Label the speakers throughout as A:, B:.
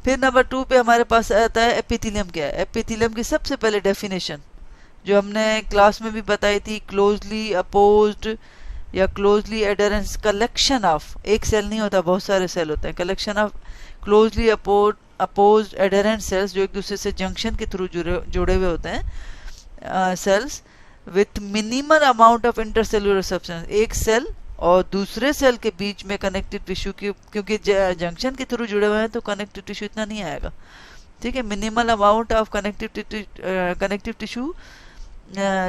A: फिर नंबर 2 पे हमारे पास आता है एपिथेलियम क्या है। एपिथेलियम की सबसे पहले डेफिनेशन जो हमने क्लास में भी बताई थी, क्लोजली अपोज्ड या क्लोजली एडहेरेंस कलेक्शन ऑफ, एक सेल नहीं होता, बहुत सारे सेल होते हैं, collection of closely apposed adherent cells जो एक दूसरे से जंक्शन के थ्रू जुड़े हुए होते हैं sales with minimal amount of intercellular substance. एक सेल और दूसरे सेल के बीच में कनेक्टिव टिश्यू की, क्योंकि जंक्शन के थ्रू जुड़े हुए हैं तो कनेक्टिव टिश्यू इतना नहीं आएगा, ठीक है। Minimal amount of connective tissue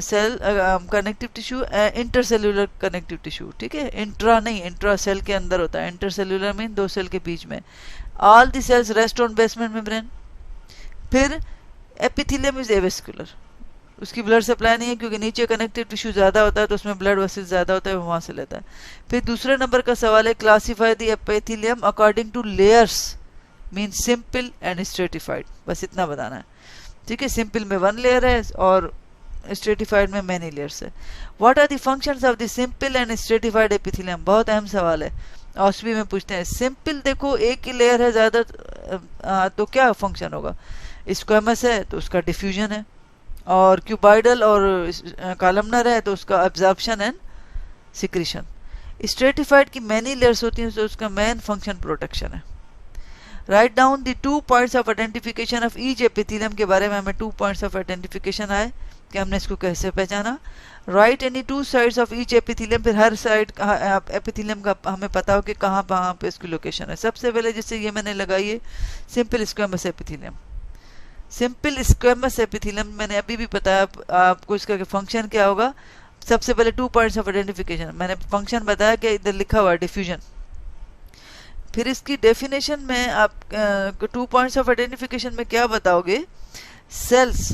A: cell connective tissue intercellular connective tissue, ठीक है। इंट्रा नहीं, इंट्रा सेल के अंदर होता है, इंटरसेलुलर मीन दो सेल के बीच में। All the cells rest on basement membrane. फिर एपिथेलियम इज एवेस्कुलर, उसकी ब्लड सप्लाई नहीं है क्योंकि नीचे कनेक्टिव टिश्यू ज्यादा होता है तो उसमें ब्लड वेसल्स ज्यादा होता है, वो वहां से लेता है। फिर दूसरे नंबर का सवाल है, classify the epithelium according two layers, mean simple and stratified. बस इतना बताना है, ठीक है। सिंपल में 1 लेयर है और स्ट्रेटिफाइड में मैनी लेयर्स है। What are the functions of the simple and stratified epithelium, बहुत अहम सवाल है, ऑस्वी में पूछते हैं। सिंपल देखो एक ही लेयर है ज्यादा, तो क्या फंक्शन होगा? स्क्वेमस है तो उसका डिफ्यूजन है, और क्यूबाइडल और कॉलमनर है तो उसका एब्जॉर्प्शन एंड सिक्रीशन। स्ट्रेटिफाइड की मैनी लेयर्स होती हैं तो उसका मेन फंक्शन प्रोटेक्शन है। Write down the 2 points of identification of each epithelium के बारे में हमें 2 पॉइंट्स ऑफ आइडेंटिफिकेशन आए कि हमने इसको कैसे पहचाना। Right any 2 sides of each epithelium, फिर हर साइड एपिथेलियम का हमें पता हो कि कहाँ पे इसकी लोकेशन है। सबसे पहले जैसे ये मैंने लगाई है simple squamous epithelium. Simple squamous epithelium मैंने अभी भी बताया आपको, इसका फंक्शन क्या होगा। सबसे पहले 2 पॉइंट्स ऑफ आइडेंटिफिकेशन, मैंने फंक्शन बताया कि इधर लिखा हुआ है डिफ्यूजन। फिर इसकी डेफिनेशन में आप 2 पॉइंट्स ऑफ आइडेंटिफिकेशन में क्या बताओगे, सेल्स,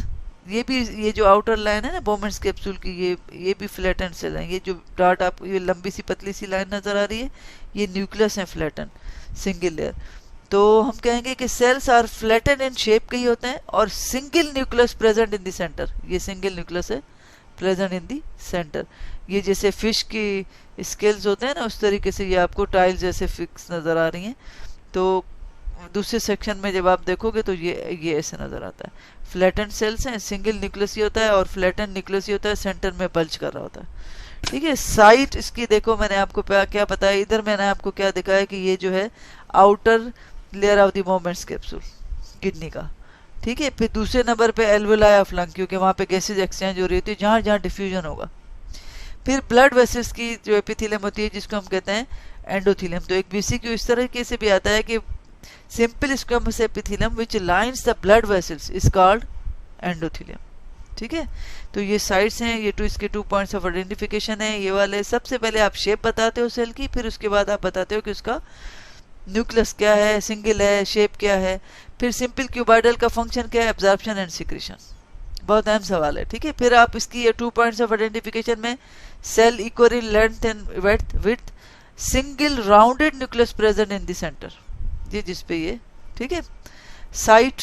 A: ये जो आउटर लाइन है ना बोमेंस कैप्सूल की, ये भी फ्लैटेंड सेल है। ये जो डॉट आप, ये लंबी सी पतली सी लाइन नजर आ रही है, ये न्यूक्लियस है फ्लैटेंड सिंगल लेयर। तो हम कहेंगे कि cells are flattened in shape के ही होते हैं और single nucleus present in the centre. ये सिंगल न्यूक्लियस है प्रेजेंट इन द सेंटर। ये जैसे फिश की स्केल्स होते हैं ना, उस तरीके से ये आपको टाइल जैसे फिक्स नजर आ रही हैं। तो दूसरे सेक्शन में जब आप देखोगे तो ये ऐसे नजर आता है। फ्लैटेंड सेल्स हैं, सिंगल न्यूक्लियस ही होता है और फ्लैटेंड न्यूक्लियस ही होता है, सेंटर में बल्ज कर रहा होता है, ठीक है। साइट इसकी देखो, मैंने आपको क्या बताया, इधर मैंने आपको क्या दिखाया कि ये जो है outer layer of the moments capsule kidney का, ठीक है। फिर दूसरे नंबर पे एल्वेलाई ऑफ लंग, क्योंकि वहां पे गैसेज एक्सचेंज हो रही होती है जहां जहां डिफ्यूजन होगा। फिर ब्लड वेसल्स की जो एपिथेलियम होती है जिसको हम कहते हैं एंडोथेलियम। तो एक बीसीक्यू इस तरीके से भी आता है कि simple squamous epithelium which lines the blood vessels is called endothelium, ठीक है। तो ये साइड्स हैं, ये इसके 2 पॉइंट्स ऑफ आइडेंटिफिकेशन है ये वाले। सबसे पहले आप शेप बताते हो सेल की, फिर उसके बाद आप बताते हो कि उसका न्यूक्लियस क्या है, सिंगल है, शेप क्या है। फिर सिंपल क्यूबाइडल का फंक्शन क्या है, एब्जॉर्प्शन एंड सिक्रीशन। बहुत अहम सवाल है, ठीक है। फिर आप इसकी ये 2 पॉइंट्स ऑफ आइडेंटिफिकेशन में cell equal in length and width, single rounded nucleus present in the centre, ये जिस पे ये, ठीक है। साइट,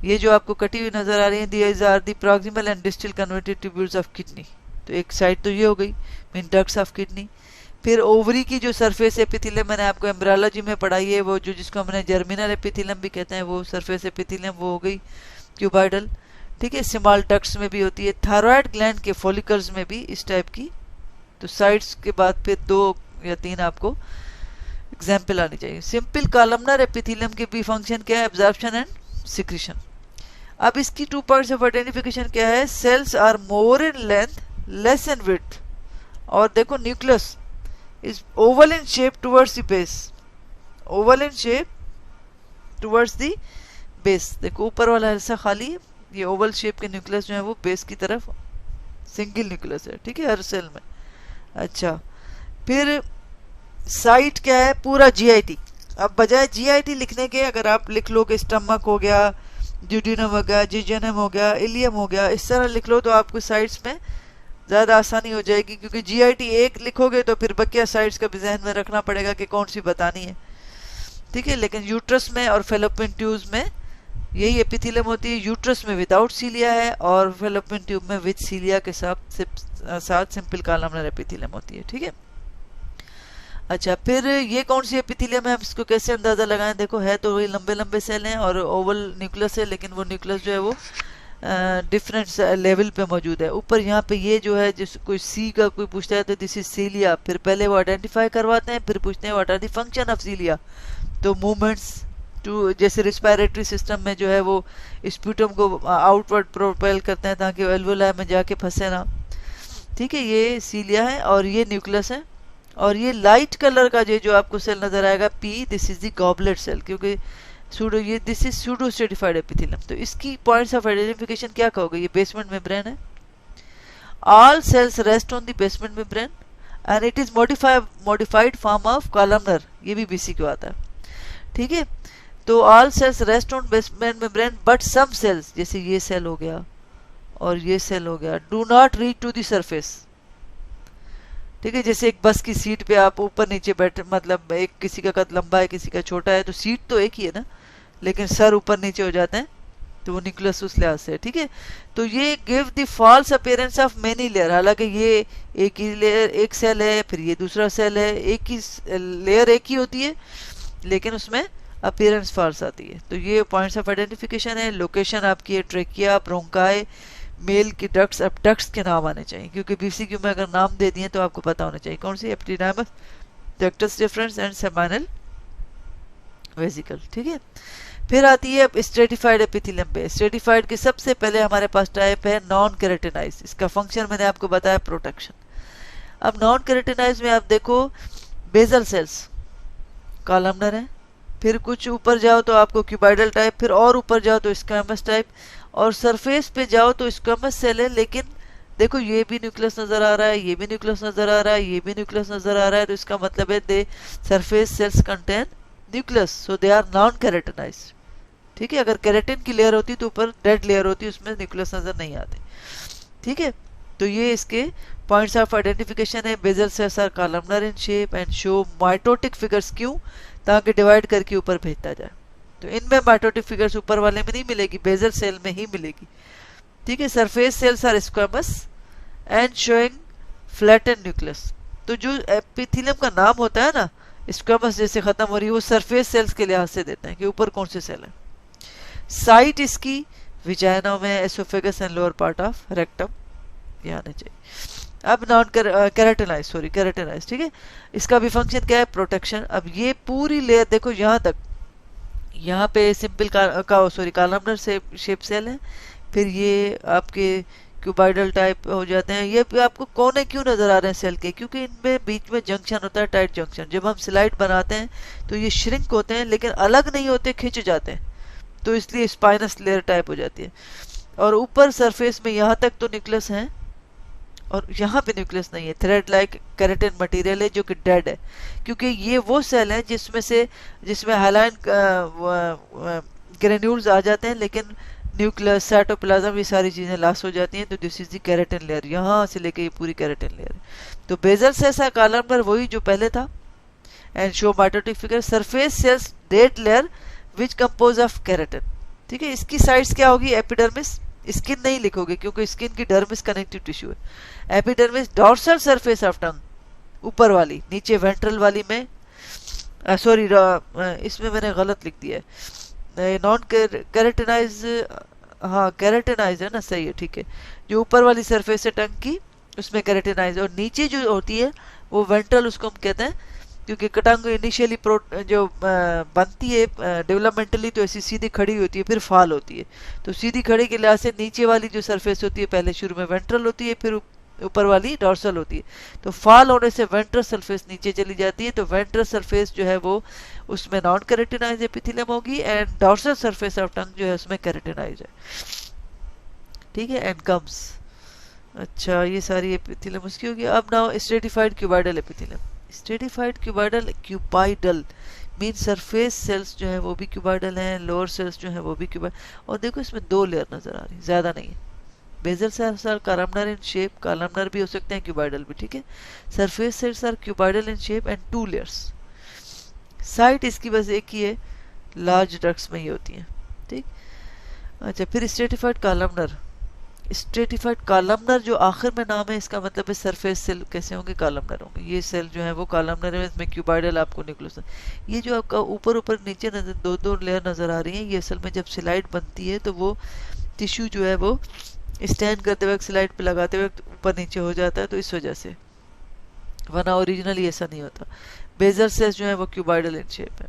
A: ये जो आपको कटी हुई नजर आ रही है, these are the proximal and distal converted tubules of kidney. तो एक साइड तो ये हो गई, मीन डक्ट्स ऑफ किडनी। फिर ओवरी की जो सरफेस एपिथेलियम मैंने आपको एम्ब्रियोलॉजी में पढ़ाई है, वो जो जिसको हमने जर्मिनल एपिथेलियम भी कहते हैं, वो सरफेस एपिथेलियम वो हो गई क्यूबाइडल, ठीक है। स्मॉल डक्ट्स में भी होती है, थायराइड ग्लैंड के फॉलिकल्स में भी इस टाइप की। तो साइड्स के बाद फिर 2 या 3 आपको एग्जाम्पल आनी चाहिए। सिंपल कॉलमनर एपिथेलियम के भी फंक्शन क्या है, एब्जॉर्प्शन एंड सिक्रीशन। अब इसकी 2 पॉइंट्स ऑफ आइडेंटिफिकेशन क्या है, cells are more in length less in width, और देखो nucleus is oval in shape towards the base, oval in shape towards the base. देखो ऊपर वाला हिस्सा खाली है, ये ओवल शेप के न्यूक्लियस जो है वो बेस की तरफ सिंगल न्यूक्लियस है, ठीक है, हर सेल में। अच्छा, फिर साइट क्या है, पूरा जीआईटी। अब बजाय जीआईटी लिखने के अगर आप लिख लो कि स्टमक हो गया, ड्यूडिनम हो गया, जिजेनम हो गया, इलियम हो गया, इस तरह लिख लो तो आपको साइट्स में ज़्यादा आसानी हो जाएगी। क्योंकि जीआईटी एक लिखोगे तो फिर बकिया साइट्स का भी जहन में रखना पड़ेगा कि कौन सी बतानी है, ठीक है। लेकिन यूट्रस में और फेलोपियन ट्यूब्स में यही एपिथेलियम होती है। यूट्रस में विदाउट सीलिया है और फेलोपियन ट्यूब में विद सीलिया के साथ सिंपल कॉलमनर एपिथेलियम होती है, ठीक है। अच्छा, फिर ये कौन सी एपिथेलियम है, हम इसको कैसे अंदाजा लगाएं? देखो, है तो वही लंबे लंबे सेल हैं और ओवल न्यूक्लियस है, लेकिन वो न्यूक्लियस जो है वो डिफरेंट लेवल पे मौजूद है। ऊपर यहाँ पे ये जो है, जिस कोई सी का कोई पूछता है तो दिस इज सीलिया, फिर पहले वो आइडेंटिफाई करवाते हैं, फिर पूछते हैं what are the function of cilia. तो मूवमेंट्स टू, जैसे रिस्पायरेटरी सिस्टम में जो है वो स्प्यूटम को आउटवर्ड प्रोपेल करते हैं ताकि एल्वोलाई में जाके फंसे ना। ठीक है, ये सीलिया है और ये न्यूक्लियस है। और ये लाइट कलर का जो आपको सेल नजर आएगा P, this is the goblet cell, क्योंकि सूडो, ये this is pseudo stratified epithelium. तो इसकी पॉइंट्स ऑफ आइडेंटिफिकेशन क्या कहोगे? ये बेसमेंट मेम्ब्रेन है। All cells rest on the basement membrane and it is modified form of columnar, ये भी बीसी को आता है। ठीक है, तो all cells rest on basement membrane but some cells, जैसे ये सेल हो गया और ये सेल हो गया, do not reach to the surface. ठीक है, जैसे एक बस की सीट पे आप ऊपर नीचे बैठे, मतलब एक किसी का कद लंबा है किसी का छोटा है, तो सीट तो एक ही है ना, लेकिन सर ऊपर नीचे हो जाते हैं, तो वो न्यूक्लियस उस लिहाज से। ठीक है, तो ये give the false appearance of many layer, हालांकि ये एक ही लेयर, एक सेल है, फिर ये दूसरा सेल है, एक ही लेयर एक ही होती है, लेकिन उसमें अपीयरेंस फॉल्स आती है। तो ये पॉइंट्स ऑफ आइडेंटिफिकेशन है। लोकेशन आपकी है ट्रेकिया, ब्रोंकाई, मेल की डक्ट्स। अब डक्ट्स के नाम आने चाहिए, क्योंकि बीसीक्यू में अगर नाम दे दिए तो आपको पता होना चाहिए कौन सी, epididymis, ductus deferens and seminal vesicle. ठीक है, फिर आती है अब स्ट्रेटिफाइड एपिथेलियम पे। स्ट्रेटिफाइड के सबसे पहले हमारे पास टाइप है नॉन केराटिनाइज। इसका फंक्शन मैंने आपको बताया प्रोटेक्शन। अब नॉन केराटिनाइज में आप देखो बेजल सेल्स कॉलमनर है, फिर कुछ ऊपर जाओ तो आपको क्यूबाइडल टाइप, फिर और ऊपर जाओ तो स्क्वैमस टाइप, और सरफेस पे जाओ तो स्क्वैमस सेल है, लेकिन देखो ये भी न्यूक्लियस नजर आ रहा है, ये भी न्यूक्लियस नजर आ रहा है, ये भी न्यूक्लियस नजर आ रहा है, तो इसका मतलब है they surface cells contain nucleus, so they are non keratinized. ठीक है, अगर केराटिन की लेयर होती तो ऊपर डेड लेयर होती, उसमें न्यूक्लियस नजर नहीं आते। ठीक है, तो ये इसके पॉइंट्स ऑफ आइडेंटिफिकेशन है। Basal cells are columnar in shape and show mitotic figures, क्यों? ताकि डिवाइड करके ऊपर भेजता जाए। तो इनमें माइटोटिक फिगर्स ऊपर वाले में नहीं मिलेगी, बेजल सेल में ही मिलेगी। ठीक है, surface cells are squamous and showing flatten nucleus. तो जो एपिथेलियम का नाम होता है ना, स्क्वैमस जैसे खत्म हो रही है, वो सरफेस सेल्स के लिहाज से देते हैं कि ऊपर कौन से सेल है। साइट इसकी विजाइना में, oesophagus and lower part of rectum, ये आने चाहिए। अब नॉन केराटिनाइज, सॉरी केराटिनाइज। ठीक है, इसका भी फंक्शन क्या है? प्रोटेक्शन। अब ये पूरी लेयर देखो, यहाँ तक, यहाँ पे सिंपल कॉलमनर शेप सेल है, फिर ये आपके क्यूबाइडल टाइप हो जाते हैं। ये आपको कोने क्यों नजर आ रहे हैं सेल के? क्योंकि इनमें बीच में जंक्शन होता है, टाइट जंक्शन। जब हम स्लाइड बनाते हैं तो ये श्रिंक होते हैं, लेकिन अलग नहीं होते, खिंच जाते हैं, तो इसलिए स्पाइनस लेयर टाइप हो जाती है। और ऊपर सरफेस में यहाँ तक तो न्यूक्लियस है और यहाँ पे न्यूक्लियस नहीं है। थ्रेड लाइक केराटिन मटेरियल है जो कि डेड है, क्योंकि ये वो सेल है जिसमें हाइलाइन ग्रेन्यूल्स आ जाते हैं, लेकिन न्यूक्लियस, साइटोप्लाज्म, ये सारी चीजें लॉस हो जाती हैं। तो this is the keratin layer, यहाँ से लेके ये पूरी केराटिन लेयर है। तो बेजल सेल्स है कॉलमनर, वही जो पहले था, and show mitotic figure. Surface sales dead layer which compose of keratin. ठीक है, इसकी साइड्स क्या होगी? एपिडर्मिस, स्किन नहीं लिखोगे क्योंकि स्किन की डर्मिस कनेक्टिव टिश्यू है। Epidermis, dorsal surface of tongue, ऊपर वाली, नीचे वेंट्रल वाली में, सॉरी इसमें मैंने गलत लिख दिया है, नॉन केराटिनाइज, हाँ केराटिनाइज है ना, सही है, ठीक है। जो ऊपर वाली सरफेस है टंग की, उसमें केराटिनाइज, और नीचे जो होती है वो वेंट्रल, उसको हम कहते हैं, क्योंकि टंग इनिशियली जो बनती है डेवलपमेंटली तो ऐसी सीधी खड़ी होती है, फिर फाल होती है। तो सीधी खड़ी के लिहाज से नीचे वाली जो सरफेस होती है पहले शुरू में वेंट्रल होती है, फिर ऊपर वाली डॉर्सल होती है। तो फाल होने से वेंट्रल सरफेस नीचे चली जाती है, तो वेंट्रल सरफेस जो है वो उसमें नॉन केराटिनाइज एपिथेलियम होगी, and dorsal surface of tongue जो है उसमें केराटिनाइज है। ठीक है, एंड गम्स, अच्छा ये सारी एपिथेलियम उसकी होगी। अब now stratified cuboidal epithelium. Stratified cuboidal mean surface cells जो है वो भी क्यूबाइडल हैं, लोअर सेल्स जो है वो भी क्यूबाइडल, और देखो इसमें 2 लेयर नजर आ रही है, ज्यादा नहीं है। Basal cells are columnar in shape, columnar भी हो सकते हैं, क्यूबाइडल भी, ठीक है। Surface cells are cuboidal in shape and 2 layers. Site इसकी बस एक ही है, लार्ज डक्ट्स में ही होती है, ठीक। अच्छा, फिर स्ट्रेटिफाइड कॉलमनर। स्ट्रेटिफाइड कॉलमनर जो आखिर में नाम है, इसका मतलब है सरफेस सेल कैसे होंगे, कॉलमनर होंगे। ये सेल जो है वो कॉलमनर है, इसमें क्यूबाइडल आपको न्यूक्लियस। ये जो आपका ऊपर ऊपर नीचे नजर दो दो लेयर नजर आ रही है, ये असल में जब स्लाइड बनती है तो वो टिश्यू जो है वो स्टैंड करते वक्त स्लाइड पे लगाते वक्त ऊपर नीचे हो जाता है, तो इस वजह से, वरना ओरिजिनली ऐसा नहीं होता। बेजल सेल्स जो है वो क्यूबाइडल इन शेप है।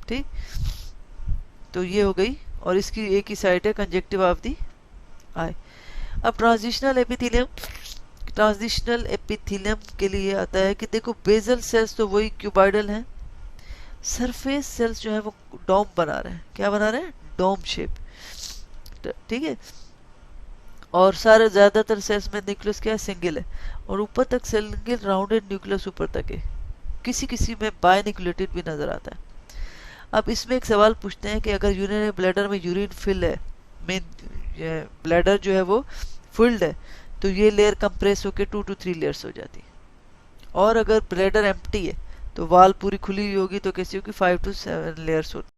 A: ठीक, तो ये हो गई, और इसकी एक ही साइड है कंजक्टिव ऑफ दी आई। अब ट्रांजिशनल एपिथेलियम, ट्रांजिशनल एपिथेलियम के लिए आता है कि देखो बेजल सेल्स तो वही क्यूबाइडल हैं, सरफेस सेल्स जो है वो डोम बना रहे हैं। क्या बना रहे हैं? Dome shape. ठीक है, और सारे ज्यादातर सेल्स में न्यूक्लियस क्या है? सिंगल है, और ऊपर तक सिंगल राउंडेड न्यूक्लियस ऊपर तक है, किसी किसी में बायन्यूक्लिएटेड भी नजर आता है। अब इसमें एक सवाल पूछते हैं कि अगर यूरिनरी ब्लैडर में यूरिन फिल है, मेन ब्लैडर जो है वो फिल्ड है, तो ये लेयर कंप्रेस होकर 2 to 3 लेयर्स हो जाती। और अगर ब्लैडर एम्प्टी है तो वाल पूरी खुली हुई होगी, तो कैसी होगी? 5 to 7 लेयर्स होती।